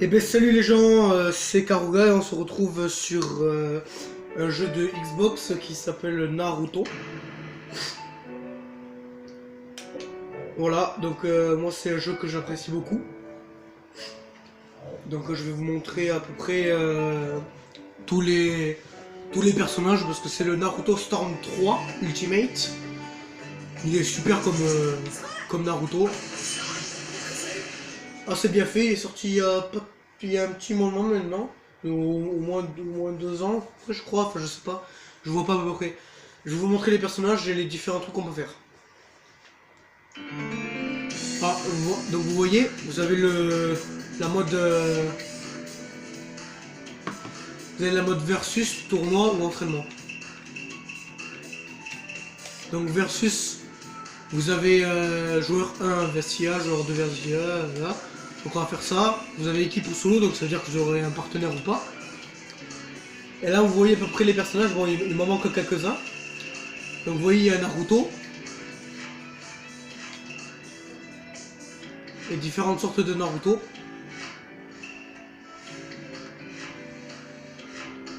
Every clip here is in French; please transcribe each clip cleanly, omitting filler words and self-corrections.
Et ben salut les gens, c'est Karuga et on se retrouve sur un jeu de Xbox qui s'appelle Naruto. Voilà, donc moi c'est un jeu que j'apprécie beaucoup. Donc je vais vous montrer à peu près tous les personnages parce que c'est le Naruto Storm 3 Ultimate. Il est super comme Naruto. Assez bien fait, il est sorti il y a un petit moment maintenant. Au moins 2 ans, je crois, enfin je sais pas. Je vois pas à peu près. Je vais vous montrer les personnages et les différents trucs qu'on peut faire. Ah, donc vous voyez, vous avez la mode vous avez la mode versus, tournoi ou entraînement. Donc versus, vous avez joueur 1 Vestia, joueur 2 Vestia, voilà. Donc on va faire ça. Vous avez équipe ou solo, donc ça veut dire que vous aurez un partenaire ou pas. Et là vous voyez à peu près les personnages, bon il m'en manque quelques-uns. Donc vous voyez il y a Naruto. Et différentes sortes de Naruto.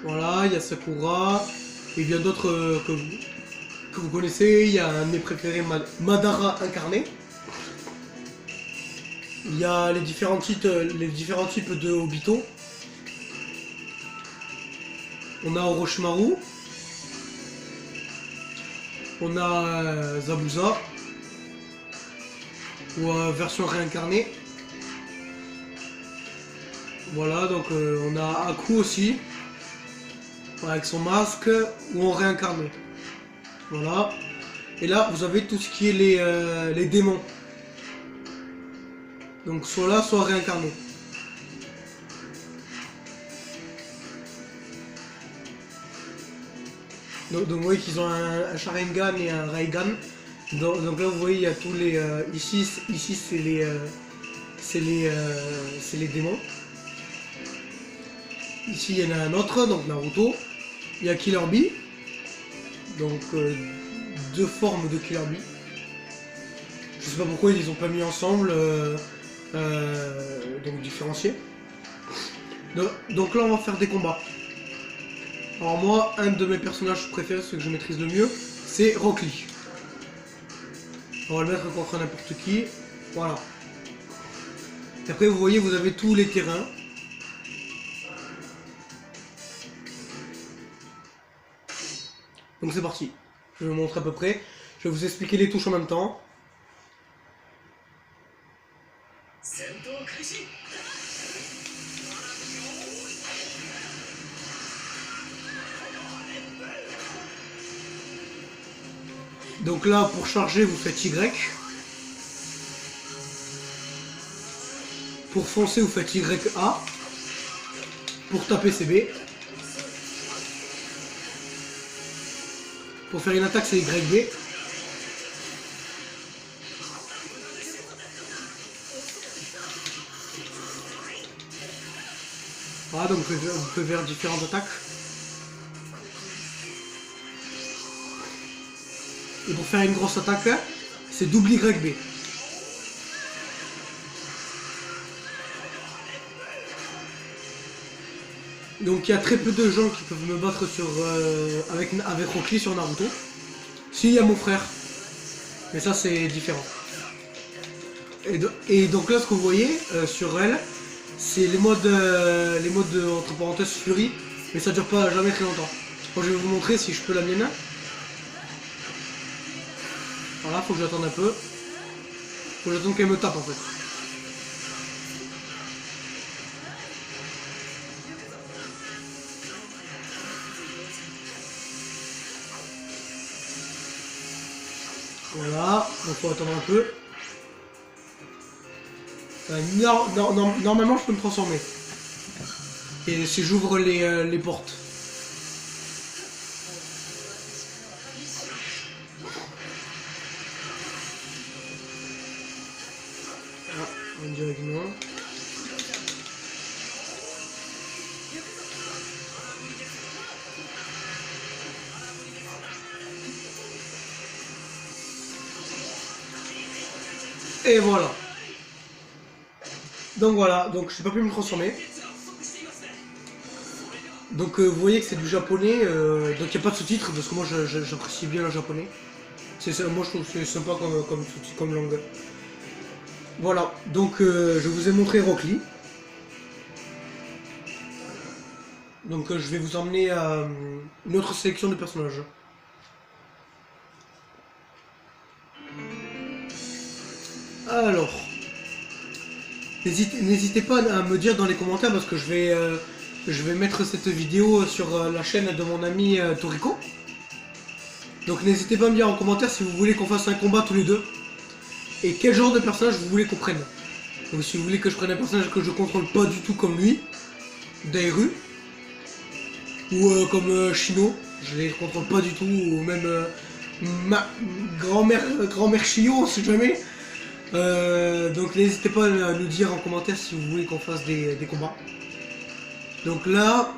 Voilà, il y a Sakura. Et bien d'autres que vous connaissez. Il y a un de mes préférés, Madara incarné. Il y a les différents types de Obito. On a Orochimaru. On a Zabuza. Ou version réincarnée. Voilà, donc on a Aku aussi. Avec son masque. Ou en réincarné. Voilà. Et là, vous avez tout ce qui est les démons. Donc soit là, soit réincarné. Donc vous voyez qu'ils ont un Sharingan et un Raigan. Donc là vous voyez il y a tous les ici c'est les démons. Ici il y en a un autre, donc Naruto. Il y a Killer Bee. Donc deux formes de Killer Bee. Je sais pas pourquoi ils les ont pas mis ensemble, donc différenciés. Donc là on va faire des combats. Alors moi, un de mes personnages préférés, celui que je maîtrise le mieux, c'est Rock Lee. On va le mettre contre n'importe qui. Voilà. Et après vous voyez, vous avez tous les terrains. Donc c'est parti. Je vais vous montrer à peu près. Je vais vous expliquer les touches en même temps. Donc là, pour charger, vous faites Y. Pour foncer, vous faites YA. Pour taper, c'est B. Pour faire une attaque, c'est YB. Voilà, donc vous pouvez faire différentes attaques. Et pour faire une grosse attaque, c'est double YB. Donc il y a très peu de gens qui peuvent me battre avec Rock Lee sur Naruto. Si, il y a mon frère. Mais ça c'est différent. Et donc là ce que vous voyez sur elle, c'est les modes entre parenthèses Fury. Mais ça dure pas jamais très longtemps. Bon, je vais vous montrer si je peux la mienne. Voilà, faut que j'attende un peu. Faut que j'attende qu'elle me tape en fait. Voilà, donc faut attendre un peu. Normalement je peux me transformer. Et si j'ouvre les portes. Ah, on dirait que non. Et voilà. Donc voilà, donc j'ai pas pu me transformer. Donc vous voyez que c'est du japonais, donc il n'y a pas de sous-titres parce que moi j'apprécie bien le japonais. Moi je trouve que c'est sympa comme langue. Voilà, donc je vous ai montré Rock Lee. Donc je vais vous emmener à une autre sélection de personnages. Alors, n'hésitez pas à me dire dans les commentaires parce que je vais mettre cette vidéo sur la chaîne de mon ami Toriko. Donc n'hésitez pas à me dire en commentaire si vous voulez qu'on fasse un combat tous les deux. Et quel genre de personnage vous voulez qu'on prenne. Donc si vous voulez que je prenne un personnage que je contrôle pas du tout comme lui, Dairu, ou comme Shino, je les contrôle pas du tout, ou même ma grand-mère Shio, on sait jamais. Donc n'hésitez pas à nous dire en commentaire si vous voulez qu'on fasse des combats. Donc là,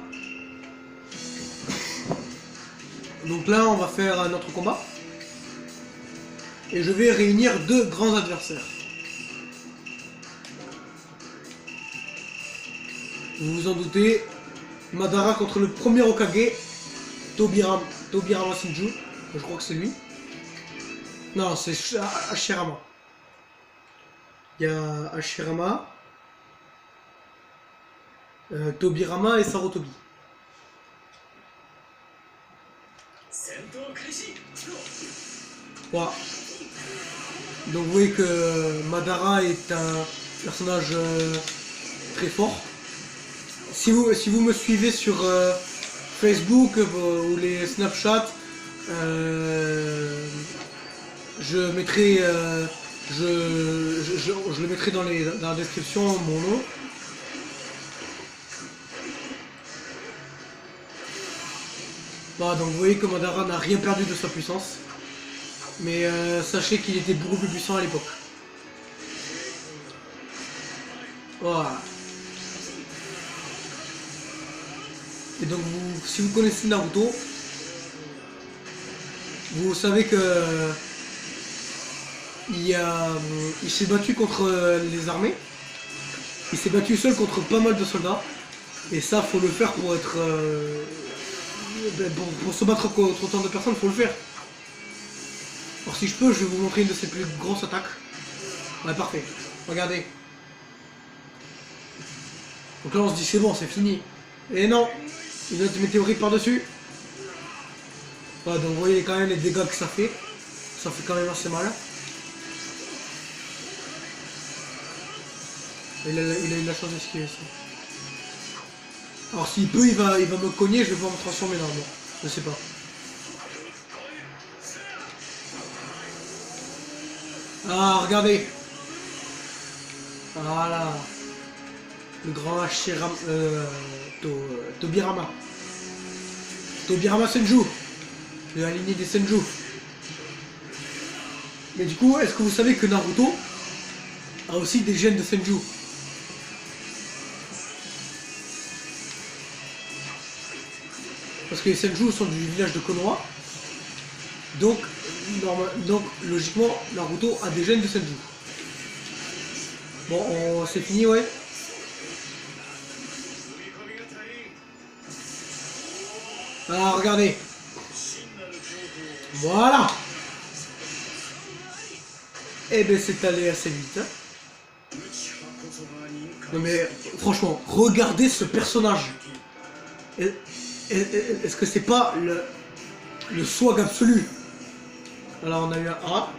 on va faire notre combat. Et je vais réunir deux grands adversaires. Vous vous en doutez, Madara contre le premier Hokage, Tobirama Senju. Je crois que c'est lui. Non, c'est Hashirama. Il y a Hashirama, Tobirama et Sarutobi. Voilà. Donc vous voyez que Madara est un personnage très fort. Si vous me suivez sur Facebook ou les Snapchat, je mettrai je le mettrai dans la description, mon nom. Voilà, donc vous voyez que Madara n'a rien perdu de sa puissance. Mais sachez qu'il était beaucoup plus puissant à l'époque. Voilà. Et donc si vous connaissez Naruto, vous savez que il s'est battu contre les armées. Il s'est battu seul contre pas mal de soldats. Et ça, faut le faire pour être... pour se battre contre autant de personnes, faut le faire. Alors si je peux, je vais vous montrer une de ses plus grosses attaques. Ouais, parfait. Regardez. Donc là, on se dit c'est bon, c'est fini. Et non, une autre météorite par-dessus. Ouais, donc vous voyez quand même les dégâts que ça fait. Ça fait quand même assez mal. Il a eu la chance d'esquiver ça. Alors s'il peut, il va me cogner, je vais pouvoir me transformer normalement. Je sais pas. Ah, regardez. Voilà. Le grand Hashirama... Tobirama. Tobirama Senju. De la lignée des Senju. Mais du coup, est-ce que vous savez que Naruto a aussi des gènes de Senju? Parce que les Senju sont du village de Konoha. Donc logiquement, Naruto a des gènes de Senju. Bon, c'est fini, ouais. Ah, regardez. Voilà. Eh ben, c'est allé assez vite. Hein. Non mais, franchement, regardez ce personnage. Est-ce que c'est pas le swag absolu? Alors on a eu un A.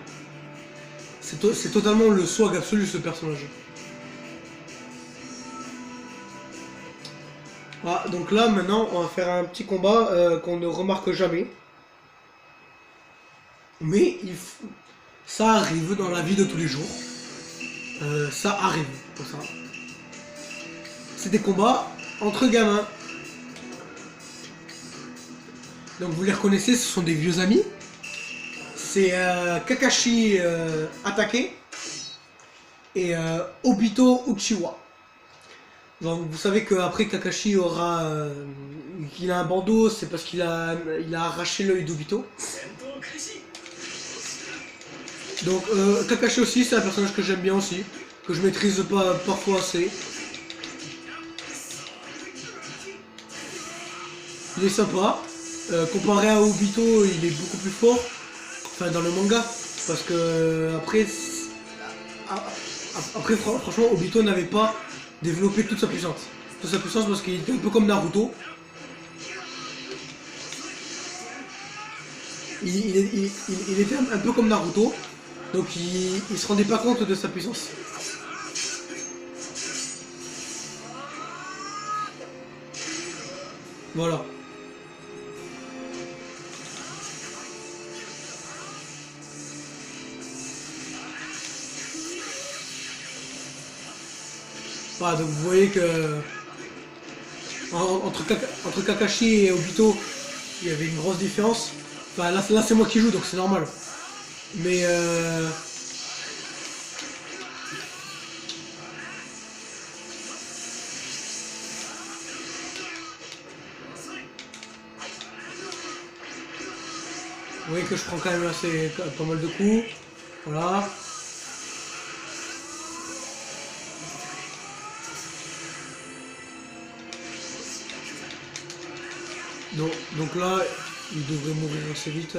C'est totalement le swag absolu ce personnage. Ah, donc là maintenant on va faire un petit combat qu'on ne remarque jamais. Mais ça arrive dans la vie de tous les jours. Ça arrive pour ça. C'est des combats entre gamins. Donc vous les reconnaissez, ce sont des vieux amis. C'est Kakashi Hatake et Obito Uchiwa. Donc vous savez qu'après Kakashi aura qu'il a un bandeau, c'est parce qu'il a arraché l'œil d'Obito. Donc Kakashi aussi, c'est un personnage que j'aime bien aussi. que je maîtrise pas parfois assez. Il est sympa. Comparé à Obito, il est beaucoup plus fort. Enfin, dans le manga. Parce que après franchement, Obito n'avait pas développé toute sa puissance. Toute sa puissance parce qu'il était un peu comme Naruto. Il était un peu comme Naruto. Donc il se rendait pas compte de sa puissance. Voilà. Voilà, donc vous voyez que entre Kakashi et Obito, il y avait une grosse différence. Enfin là c'est moi qui joue donc c'est normal. Mais vous voyez que je prends quand même assez pas mal de coups. Voilà. Donc là, il devrait mourir assez vite.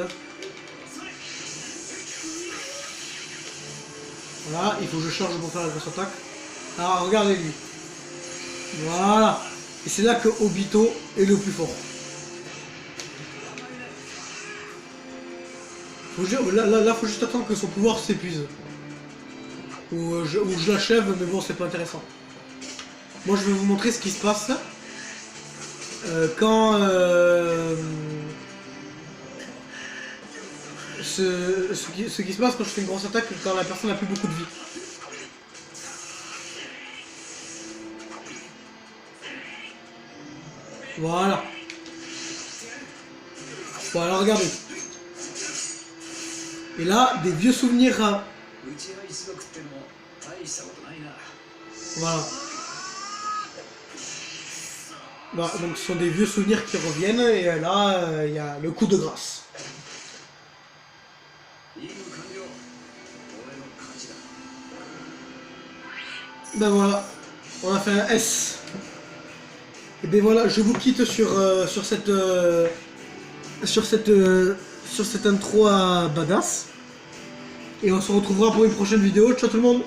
Voilà, il faut que je charge pour faire la grosse attaque. Alors regardez lui. Voilà. Et c'est là que Obito est le plus fort. Là, faut juste attendre que son pouvoir s'épuise. Ou je l'achève, mais bon, c'est pas intéressant. Moi, je vais vous montrer ce qui se passe quand ce qui se passe quand je fais une grosse attaque, quand la personne n'a plus beaucoup de vie. Voilà. Voilà, regardez. Et là, des vieux souvenirs. Voilà. Voilà, donc ce sont des vieux souvenirs qui reviennent et là, il y a le coup de grâce. Ben voilà, on a fait un S. Et ben voilà, je vous quitte sur cette intro à badass. Et on se retrouvera pour une prochaine vidéo. Ciao tout le monde!